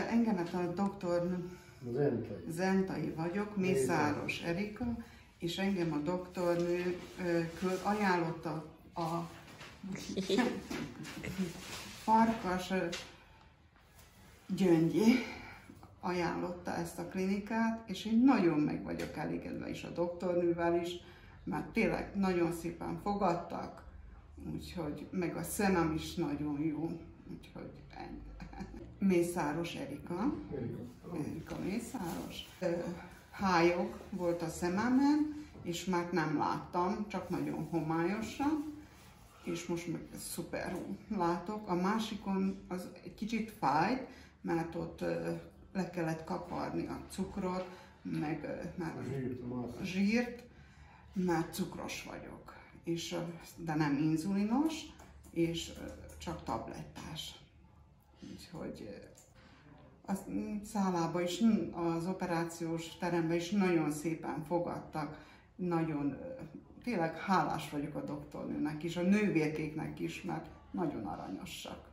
Engemet a doktor Zentai vagyok, Mészáros Erika, és engem a doktornő ajánlotta a Farkas Gyöngyi ajánlotta ezt a klinikát, és én nagyon meg vagyok elégedve is a doktornővel is, mert tényleg nagyon szépen fogadtak, úgyhogy meg a szemem is nagyon jó, úgyhogy ennyi. Mészáros Erika. Erika Mészáros. Hályog volt a szememen, és már nem láttam, csak nagyon homályosan, és most meg szuperul látok. A másikon az egy kicsit fájt, mert ott le kellett kaparni a cukrot, meg a zsírt, mert cukros vagyok, de nem inzulinos, és csak tablettás. Úgyhogy a szállába is, az operációs teremben is nagyon szépen fogadtak, nagyon, tényleg hálás vagyok a doktornőnek is, a nővérkéknek is, mert nagyon aranyosak.